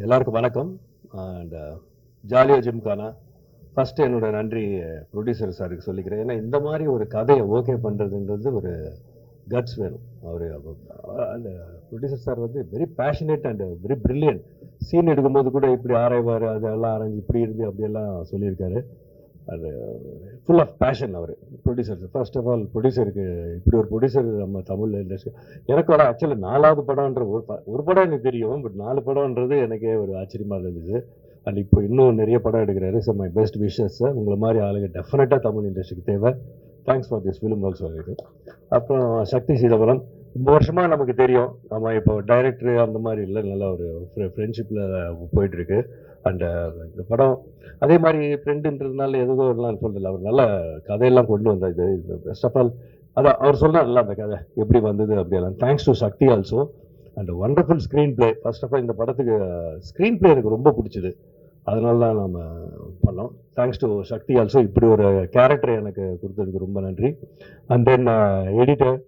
எல்லாருக்கும் வணக்கம். அண்ட் ஜாலியாக ஜிம்கானா ஃபஸ்ட்டு என்னோட நன்றி ப்ரொடியூசர் சாருக்கு சொல்லிக்கிறேன். ஏன்னா இந்த மாதிரி ஒரு கதையை ஓகே பண்ணுறதுன்றது ஒரு கட்ஸ் வேணும். அவர் அந்த ப்ரொடியூசர் சார் வந்து very passionate and very brilliant. Scene எடுக்கும்போது கூட இப்படி ஆராய்வார், அதெல்லாம் ஆராய்ஞ்சு இப்படி இருந்து அப்படியெல்லாம் சொல்லியிருக்காரு. அது ஃபுல் ஆஃப் பேஷன் அவர் ப்ரொடியூசர். ஃபர்ஸ்ட் ஆஃப் ஆல் ப்ரொடியூசருக்கு இப்படி ஒரு ப்ரொடியூசர் நம்ம தமிழ் இண்டஸ்ட்ரி எனக்கு வர ஆக்சுவலி 4வது படம்ன்ற ஒரு படம் எனக்கு தெரியும், பட் 4 படம்ன்றது எனக்கே ஒரு ஆச்சரியமாக இருந்தது. அண்ட் இப்போ இன்னும் நிறைய படம் எடுக்கிறாரு. So my best wishes. உங்களை மாதிரி ஆளுங்க டெஃபினட்டாக தமிழ் இண்டஸ்ட்ரிக்கு தேவை. Thanks for this film work சொல்லியிருக்கு. அப்புறம் சக்தி சீதபலம் ரொம்ப வருஷமாக நமக்கு தெரியும். நம்ம இப்போ டைரக்டரு அந்த மாதிரி இல்லை, நல்லா ஒரு ஃப்ரெண்ட்ஷிப்பில் போயிட்டுருக்கு. அண்ட் இந்த படம் அதே மாதிரி ஃப்ரெண்டுன்றதுனால எதுவும் எல்லாம் சொல்றதில்ல, அவர் நல்ல கதையெல்லாம் கொண்டு வந்தார். இது பெஸ்ட் ஆஃப் ஆல் அதான் அவர் சொன்னார்ல அந்த கதை எப்படி வந்தது அப்படியெல்லாம். Thanks to Shakti also. And wonderful screenplay. First of all இந்த படத்துக்கு ஸ்க்ரீன் பிளே எனக்கு ரொம்ப பிடிச்சிது, அதனால தான் நம்ம பண்ணோம். Thanks to Shakti also. இப்படி ஒரு கேரக்டரை எனக்கு கொடுத்ததுக்கு ரொம்ப நன்றி. அண்ட் தென் எடிட்டர்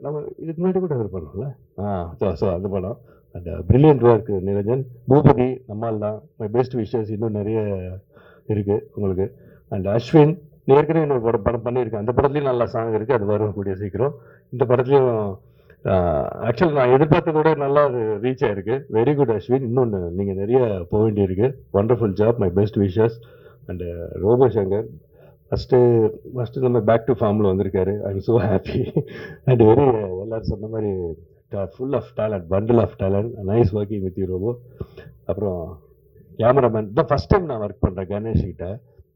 நம்ம இதுக்கு முன்னாடி கூட அவர் பண்ணோம்ல. ஸோ அந்த படம் and brilliant work Niranjan. Boopathi நம்மால் தான். My best wishes. இன்னும் நிறைய இருக்குது உங்களுக்கு. அண்ட் அஸ்வின் ஏற்கனவே இன்னொரு படம் பண்ணியிருக்கேன், அந்த படத்துலையும் நல்ல சாங் இருக்குது, அது வரும் கூடிய சீக்கிரம். இந்த படத்துலையும் ஆக்சுவலி நான் எதிர்பார்த்தத விட நல்லா ரீச் ஆயிருக்கு. Very good Ashwin. இன்னொன்று நீங்கள் நிறைய போக வேண்டியிருக்கு. Wonderful job. My best wishes. And Robo Shankar first நம்ம பேக் டு ஃபார்மில் வந்திருக்காரு. I am so happy and very எல்லோரும் சொன்ன மாதிரி full of talent, bundle of talent. Nice working with you Robo. அப்புறம் கேமராமேன் தான் ஃபஸ்ட் டைம் நான் ஒர்க் பண்ணுறேன் கணேஷ் கிட்ட.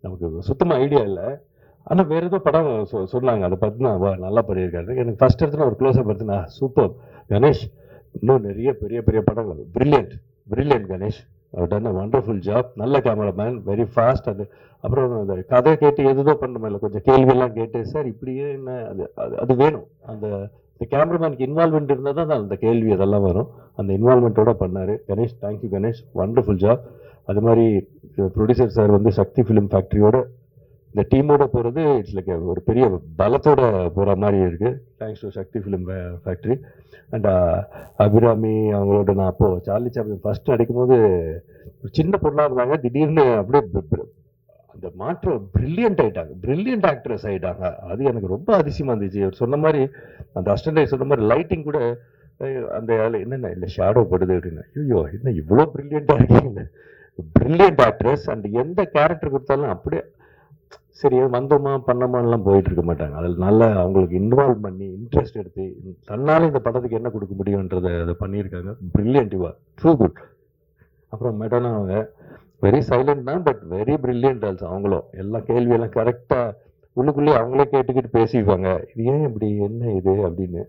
நமக்கு சுத்தமாக ஐடியா இல்லை, ஆனால் வேறு ஏதோ படம் சொன்னாங்க, அதை பார்த்து நான் நல்லா பண்ணியிருக்காரு. எனக்கு ஃபஸ்ட் இடத்துல ஒரு க்ளோஸாக பார்த்து நான் சூப்பர் கணேஷ், இன்னும் நிறைய பெரிய பெரிய படங்கள். Brilliant brilliant Ganesh. அவர் டன் அ வண்டர்ஃபுல் ஜாப். நல்ல கேமராமேன், வெரி ஃபாஸ்ட். அது அப்புறம் அந்த கதை கேட்டு எதுதோ பண்ண இல்லை, கொஞ்சம் கேள்வியெல்லாம் கேட்டு சார் இப்படியே என்ன அது அது வேணும். அந்த கேமராமேனுக்கு இன்வால்மெண்ட் இருந்தால் தான் அந்த கேள்வி அதெல்லாம் வரும். அந்த இன்வால்மெண்ட்டோட பண்ணார் Ganesh. Thank you Ganesh, wonderful job. அது மாதிரி ப்ரொடியூசர் சார் வந்து சக்தி ஃபிலிம் ஃபேக்ட்ரியோட இந்த டீமோட போகிறது இட்ஸ் லைக் ஒரு பெரிய பலத்தோட போகிற மாதிரி இருக்குது. Thanks to Shakti film factory. And Abirami அவங்களோட நான் அப்போது சார்லி சாப்ளின் ஃபஸ்ட் நடிக்கும்போது ஒரு சின்ன பொண்ணாக இருந்தாங்க, திடீர்னு அப்படியே அந்த மாற்றம் பிரில்லியன்ட் ஆகிட்டாங்க, பிரில்லியன்ட் ஆக்ட்ரஸ் ஆகிட்டாங்க. அது எனக்கு ரொம்ப அதிசயமாக இருந்துச்சு. அவர் சொன்ன மாதிரி அந்த அசிஸ்டன்ட் சொன்ன மாதிரி லைட்டிங் கூட அந்த என்னென்ன இல்லை ஷேடோ படுது அப்படின்னு. ஐயோ என்ன இவ்வளோ பிரில்லியண்ட்டாக இருக்கீங்க, பிரில்லியன்ட் ஆக்ட்ரஸ். அண்ட் எந்த கேரக்டர் கொடுத்தாலும் அப்படியே சரி வந்தோமா பண்ணோமான்லாம் போயிட்டு இருக்க மாட்டாங்க. அதில் நல்லா அவங்களுக்கு இன்வால்வ் பண்ணி இன்ட்ரெஸ்ட் எடுத்து தன்னால் இந்த படத்துக்கு என்ன கொடுக்க முடியுன்றதை அதை பண்ணியிருக்காங்க. பிரில்லியன்டிவா, ட்ரூ குட். அப்புறம் மெடனா அவங்க வெரி சைலண்ட் தான், பட் வெரி பிரில்லியன்ட் ஆல்சோ. அவங்களும் எல்லா கேள்வியெல்லாம் கரெக்டாக உள்ளுக்குள்ளேயே அவங்களே கேட்டுக்கிட்டு பேசிக்குவாங்க. இது ஏன் இப்படி என்ன இது அப்படின்னு.